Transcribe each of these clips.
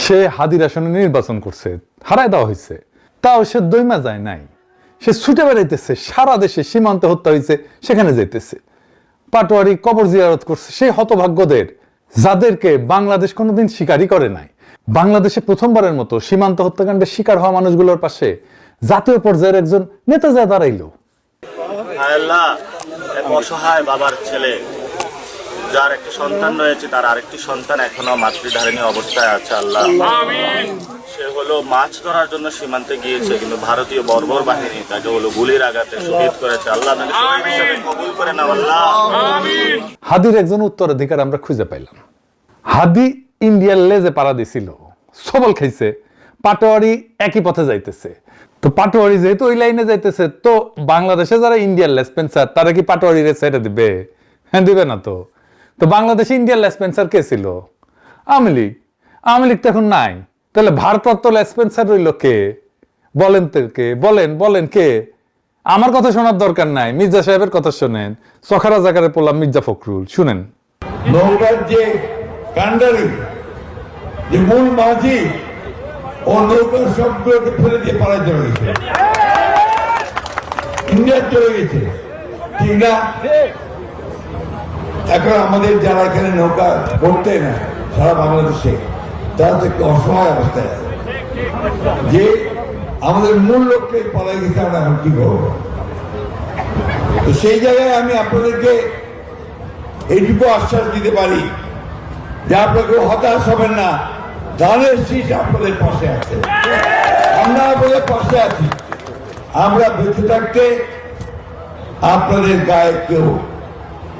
সে হাদির আসনে নির্বাচন করছে, হারায় দেওয়া হয়েছে, তাও সে দৈমা যায় নাই, সে ছুটে বেড়াইতেছে, সারা দেশে সীমান্তে হত্যা হয়েছে সেখানে যাইতেছে, পাটোয়ারি কবর জিয়ারত করছে সেই হতভাগ্যদের, যাদেরকে বাংলাদেশ কোনোদিন স্বীকারই করে নাই। বাংলাদেশে প্রথমবারের মতো সীমান্ত হত্যাকাণ্ডের শিকার হওয়া মানুষগুলোর পাশে জাতীয় পর্যায়ের একজন নেতা যা দাঁড়াইলো। আল্লাহ, এক অসহায় বাবার ছেলে যার একটি সন্তান রয়েছে, তার আরেকটি সন্তান এখনো মাতৃধারিণী অবস্থায় আছে। আল্লাহ, সে হলো মাছ ধরার জন্য সীমান্তে গিয়েছে, কিন্তু ভারতীয় বর্বর বাহিনী তাকে হলো গুলির আঘাতে শহীদ করেছে। আল্লাহ তাকে শহীদ হিসেবে কবুল করে নাও। আল্লাহ, হাদির একজন উত্তরাধিকার আমরা খুঁজে পাইলাম। হাদি ইন্ডিয়ার লেজে পাড়া দিছিল, সবল খাইছে, পাটোয়ারি একই পথে যাইতেছে। তো পাটোয়ারি যেহেতু ওই লাইনে যাইতেছে, তো বাংলাদেশে যারা ইন্ডিয়ার লেসপেন্সার তারা কি পাটোয়ারির ছেড়ে দিবে? হ্যাঁ, দিবে না। তো তো বাংলাদেশে ইন্ডিয়ার লেসপেন্সার কে ছিল? আওয়ামী লীগ। আওয়ামী লীগ তো এখন নাই, তাহলে ভারপ্রাপ্ত লেসপেন্সার রইল কে? বলেন তো কে? বলেন বলেন কে? আমার কথা শোনার দরকার নাই, মির্জা সাহেবের কথা শোনেন। সখারা জাকারে পড়লাম মির্জা ফখরুল, শুনেন। নৌকার যে কান্ডারি, যে মূল মাঝি, ও নৌকার সবগুলোকে ফেলে দিয়ে পাড়ায় চলে গেছে, ইন্ডিয়া চলে গেছে, ঠিক না? এখন আমাদের যারা এখানে নৌকা পড়তে না সারা বাংলাদেশে, তারা তো একটু অসহায় অবস্থায় আছে, যে আমাদের মূল লক্ষ্যে পালাই গেছে, আমরা এখন কি করবো? তো সেই জায়গায় আমি আপনাদেরকে এইটুকু আশ্বাস দিতে পারি যে আপনাকে হতাশ হবেন না, ধানের শীষ আপনাদের পাশে আছে, আমরা আপনাদের পাশে আছি। আমরা বেঁচে থাকতে আপনাদের গায়ে কেউ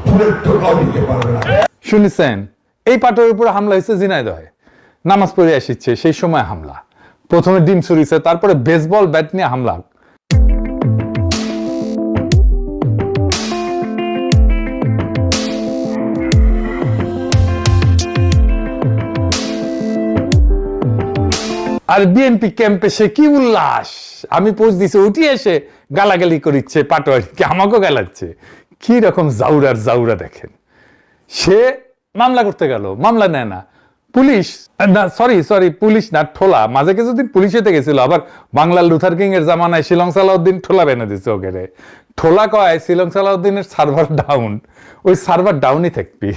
ফুলের টোকাও দিতে পারবে না। শুনেছেন, এই পাটের উপরে হামলা হয়েছে ঝিনাইদহে, নামাজ পড়ে আসছে সেই সময় হামলা। প্রথমে ডিম ছুরিছে, তারপরে বেসবল ব্যাট নিয়ে হামলা। আর বিএনপি ক্যাম্পে সে কি উল্লাস! আমি পোস্ট দিছি, উঠি এসে গালাগালি করিচ্ছে, পাটোয়ারিকে আমাকেও গালাচ্ছে। কি রকম জাউরার জাউরা দেখেন। সে মামলা করতে গেল, মামলা নেয় না পুলিশ, না সরি পুলিশ না, ঠোলা। মাঝে কিছুদিন পুলিশেতে গেছিল, আবার বাংলার লুথার কিং এর জামানায় শিলং সালাউদ্দিন ঠোলা বেনে দিচ্ছে ওকে রে। ঠোলা কয় শিলং সালাউদ্দিনের সার্ভার ডাউন, ওই সার্ভার ডাউনই থাকবি,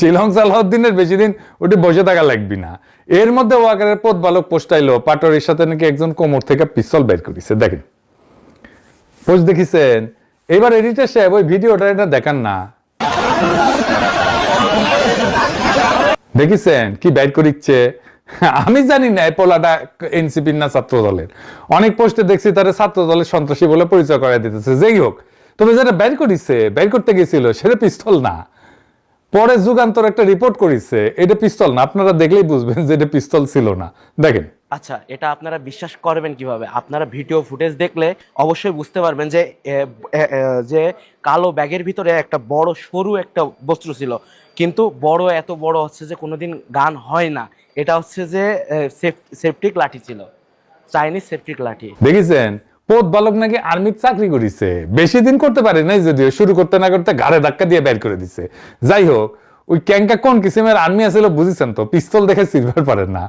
শিলং সালাউদ্দিনের বেশি দিন ওটি বসে থাকা লাগবি না। এর মধ্যে ওয়াকারের পথ বালক পোস্টাইলো, পাটোয়ারির সাথে নাকি একজন কোমর থেকে পিস্তল বের করেছে। দেখেন পোস্ট দেখিছেন? এবার এডিটর সাহেব ওই ভিডিওটা এটা দেখান না, দেখিছেন কি বের করিচ্ছে? আমি জানি না পোলাটা এনসিপির না ছাত্র দলের। অনেক পোস্টে দেখছি তারা ছাত্র দলের সন্ত্রাসী বলে পরিচয় করাই দিতেছে। যেই হোক, তবে যারা বের করিছে, বের করতে গেছিল সেটা পিস্তল না। পরে যুগান্তর একটা রিপোর্ট করেছে এটা পিস্তল না। আপনারা দেখলেই বুঝবেন যে এটা পিস্তল ছিল না। দেখেন। আচ্ছা, এটা আপনারা বিশ্বাস করবেন কিভাবে? আপনারা ভিডিও ফুটেজ দেখলে অবশ্যই বুঝতে পারবেন যে যে কালো ব্যাগের ভিতরে একটা বড় সরু একটা বস্তু ছিল, কিন্তু বড় এত বড় হচ্ছে যে কোনোদিন গান হয় না। এটা হচ্ছে যে সেফটিক লাঠি ছিল, চাইনিজ সেফটিক লাঠি। দেখেছেন পথ বালক নাকি আর্মির চাকরি করেছে, বেশি দিন করতে পারে নাই, যদিও শুরু করতে না করতে ঘাড়ে ধাক্কা দিয়ে বের করে দিছে। যাই হোক, ওই ক্যাঙ্কা কোন কিসিমের আর্মি আছিল বুঝেছেন তো? পিস্তল দেখে সিলভার পারেন না।